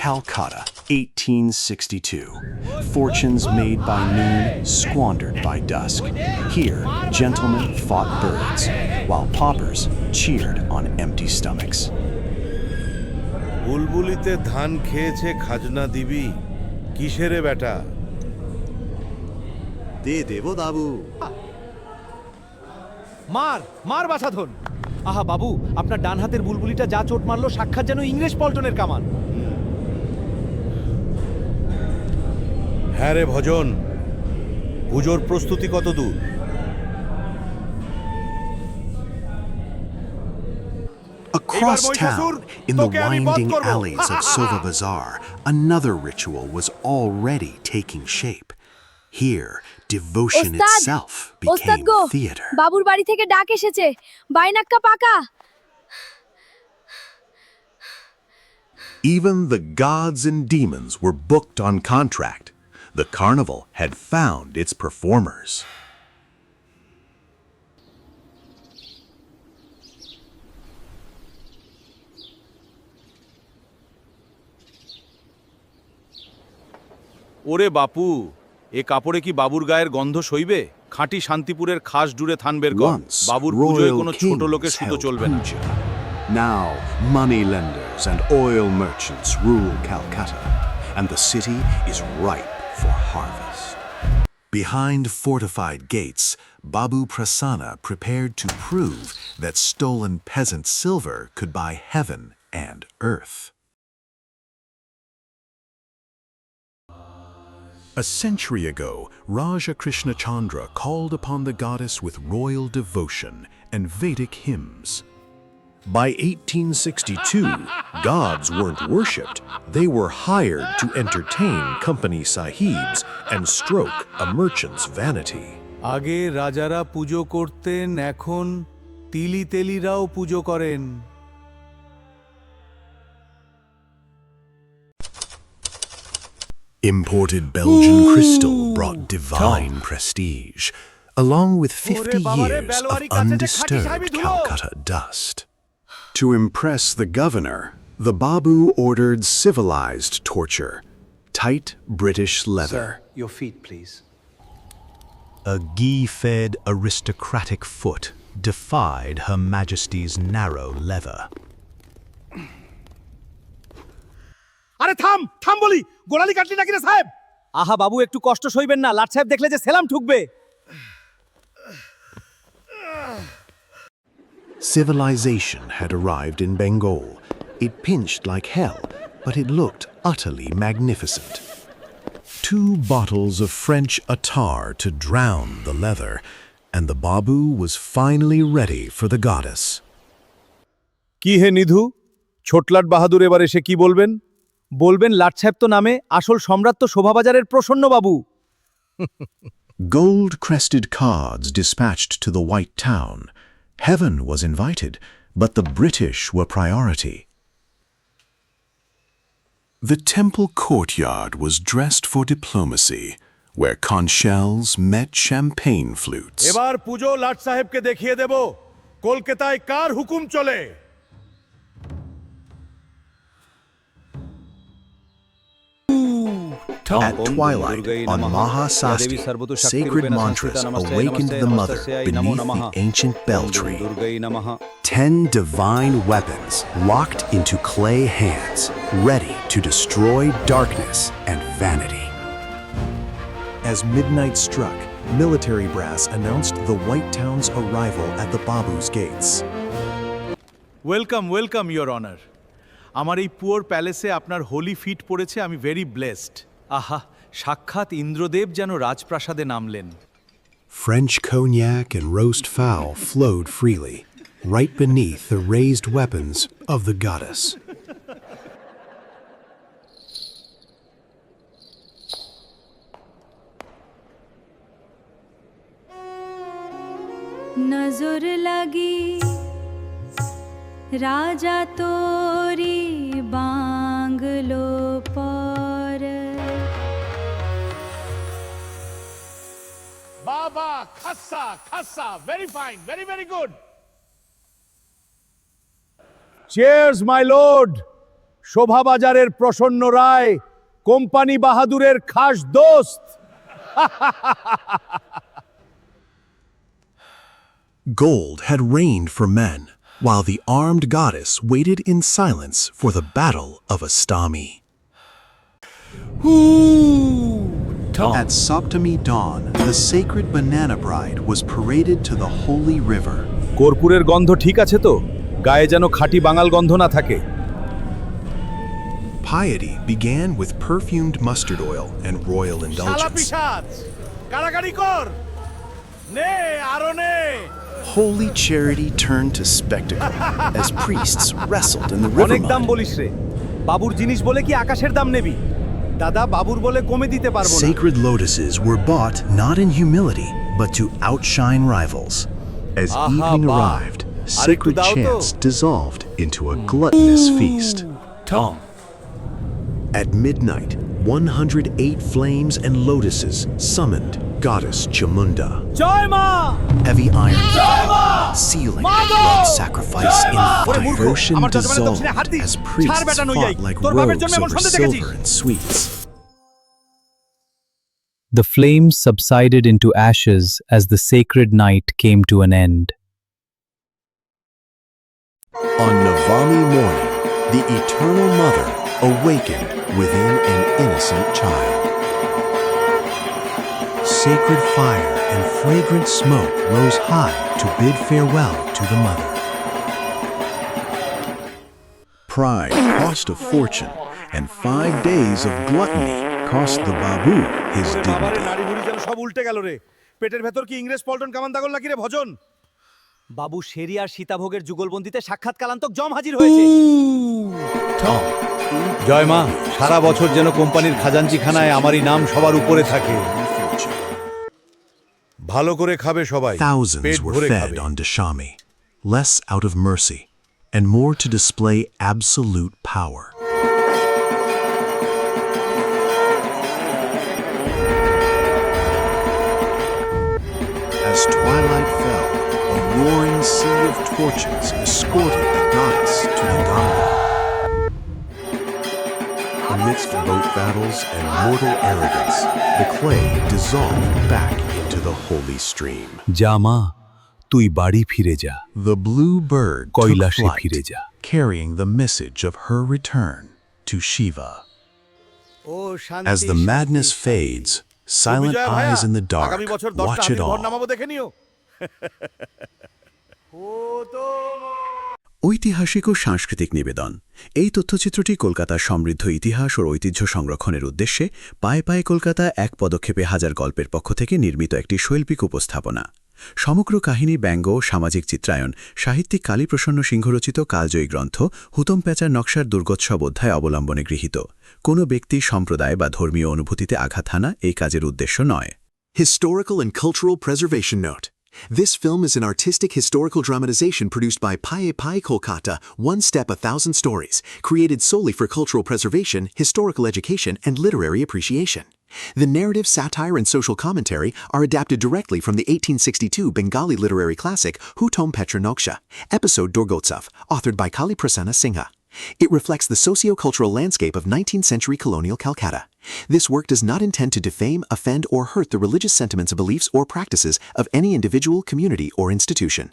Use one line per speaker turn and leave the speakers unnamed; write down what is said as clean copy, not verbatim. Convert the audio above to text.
Calcutta, 1862. Fortunes made by noon, squandered by dusk. Here, gentlemen fought birds, while paupers cheered on empty stomachs.
বুলবুলিতে ধান খেয়েছে খাজনা দিবি কিসেরে বেটা
দে দেব বাবু
মার মার বাছাধন আহা বাবু আপনার ডান হাতের বুলবুলিটা যা চোট মারলো সাক্ষাৎ যেন ইংরেজ পল্টনের কামান
হ্যাঁ রে ভজন পুজোর প্রস্তুতি কত দূর
Across town, in the winding alleys of Sova Bazaar, another ritual was already taking shape. Here, devotion itself became theater.
বাবুর বাড়ি থেকে ডাক এসেছে বাইনাক্কা পাকা
Even the gods and demons were booked on contract. The carnival had found its performers.
ওরে বাপু এ কাপড়ে কি বাবুর গায়ের গন্ধ সইবে খাঁটি শান্তিপুরের খাস ডুরে থান বের কর বাবুর পুজোয় কোনো ছোট লোকের সুতো চলবে না
Now, money lenders and oil merchants rule Calcutta, and the city is ripe for harvest. Behind fortified gates, Babu Prasanna prepared to prove that stolen peasant silver could buy heaven and earth. A century ago, Raja Krishna Chandra called upon the goddess with royal devotion and Vedic hymns. By 1862, gods weren't worshipped, they were hired to entertain company sahibs and stroke a merchant's vanity.
আগে রাজারা পূজো করতেন এখন তিলি তেলিরাও পূজো করেন
Imported Belgian crystal brought divine prestige, along with 50 years of undisturbed Calcutta dust. To impress the governor, the Babu ordered civilized torture, tight British leather.
Sir, your feet, please.
A ghee-fed aristocratic foot defied Her Majesty's narrow leather.
আরে থাম থাম বলি গোলালি কাটলি নাকি রে সাহেব আহা বাবু একটু কষ্ট সইবেন না লাট সাহেব দেখলে যে সেলাম ঠুকবে
Civilization had arrived in Bengal. It pinched like hell, but it looked utterly magnificent. 2 bottles of French attar to drown the leather, and the Babu was finally ready for the goddess.
কি হে নিধু ছোটলাট বাহাদুর এবার এসে কি বলবেন বলবেন লাট সাহেব তো নামে আসল সম্রাট তো শোভাবাজারের প্রসন্ন বাবু
Gold-crested cards dispatched to the White Town. Heaven was invited, but the British were priority. The temple courtyard was dressed for diplomacy, where conch shells met champagne flutes.
এবার পুজো লাট সাহেবকে দেখিয়ে দেব কলকাতায় কার হুকুম চলে
At twilight, on Maha Sasti, sacred mantras awakened the mother beneath the ancient bell tree. 10 divine weapons locked into clay hands, ready to destroy darkness and vanity. As midnight struck, military brass announced the White Town's arrival at the Babu's gates.
Welcome welcome your honour আমার এই poor প্যালেসে আপনার Holi fit পড়েছে আমি very blessed আহা সাক্ষাৎ ইন্দ্রদেব যেন রাজপ্রাসাদে নামলেন
French cognac and roast fowl flowed freely, right beneath the raised weapons of the goddess.
নজর লাগি রাজা তোরি বাংলো পর
বাবা খাসা খাসা very fine very good
cheers my lord শোভাবাজারের প্রসন্ন রায় কোম্পানি বাহাদুরের খাস দোস্ত।
Gold had reigned for men, while the armed goddess waited in silence for the battle of Astami. At Saptami dawn, the sacred banana bride was paraded to the holy river.
কর্পূরের গন্ধ ঠিক আছে তো? গায়ে যেন খাঁটি বাঙাল গন্ধ না থাকে।
Piety began with perfumed mustard oil and royal indulgence.
কারাকারি কর, নে আরো নে।
Holy charity turned to spectacle as priests wrestled in the
অনেক
river
দাম
mud.
বলিস রে, বাবুর জিনিস বলে কি আকাশের দাম নেবি? দাদা, বাবুর বলে কমে দিতে পারবো না।
Sacred lotuses were bought not in humility, but to outshine rivals. As evening arrived, sacred chants dissolved into a gluttonous feast. At midnight, 108 flames and lotuses summoned Goddess Chamunda.
জয় মা!
Heavy iron sealing blood sacrifice in fire. Ocean dissolved as priests fought like rogues over silver and sweets.
The flames subsided into ashes as the sacred night came to an end.
On Navami morning, the Eternal Mother awakened within an innocent child. Sacred fire and fragrant smoke rose high to bid farewell to the mother. Pride cost a fortune, and 5 days of gluttony cost the Babu his dignity.
নাড়ি ভুড়ি যেন সব উল্টে গেল রে। পেটের ভেতর কি ইংরেজ পল্টন কামান দাগল নাকি রে ভজন? বাবু শেরি আর সীতাভোগের যুগলবন্দিতে সাক্ষাৎ কালান্তক জম হাজির হয়েছে। জয় মা, সারা বছর যেন কোম্পানির খাজাঞ্চিখানায় আমারই নাম সবার উপরে থাকে। ভালো করে খাবে সবাই,
Thousands
পেট
were
ভরে
fed
খাবে।
on Dashami, less out of mercy, and more to display absolute power. As twilight fell, a roaring sea of torches escorted the goddess to the Ganga. Amidst boat battles and mortal arrogance, the clay dissolved back into the holy stream.
যা মা, তুই বাড়ি ফিরে যা।
The blue bird took
কৈলাসে
flight,
ফিরে যা।
carrying the message of her return to Shiva.
ও শান্তি।
As the madness fades, silent eyes in the dark
আগামী বছর 10টা
watch it
হাতির ভর
all.
নামাবো, দেখে নিও।
ঐতিহাসিক ও সাংস্কৃতিক নিবেদন। এই তথ্যচিত্রটি কলকাতার সমৃদ্ধ ইতিহাস ও ঐতিহ্য সংরক্ষণের উদ্দেশ্যে পায়ে পায়ে কলকাতা এক পদক্ষেপে হাজার গল্পের পক্ষ থেকে নির্মিত একটি শৈল্পিক উপস্থাপনা। সমগ্র কাহিনী, ব্যঙ্গ ও সামাজিক চিত্রায়ন সাহিত্যিক কালীপ্রসন্ন সিংহ রচিত কালজয়ী গ্রন্থ হুতম প্যাঁচার নকশার দুর্গোৎসব অধ্যায় অবলম্বনে গৃহীত। কোনো ব্যক্তি, সম্প্রদায় বা ধর্মীয় অনুভূতিতে আঘাত হানা এই কাজের উদ্দেশ্য নয়।
Historical and cultural preservation note. This film is an artistic historical dramatization produced by Paye, Kolkata, One Step 1,000 Stories, created solely for cultural preservation, historical education, and literary appreciation. The narrative, satire, and social commentary are adapted directly from the 1862 Bengali literary classic Hutom Pyanchar Noksha, episode Durgotsab, authored by Kaliprasanna Singha. It reflects the socio-cultural landscape of 19th century colonial Calcutta. This work does not intend to defame, offend, or hurt the religious sentiments, beliefs, or practices of any individual, community, or institution.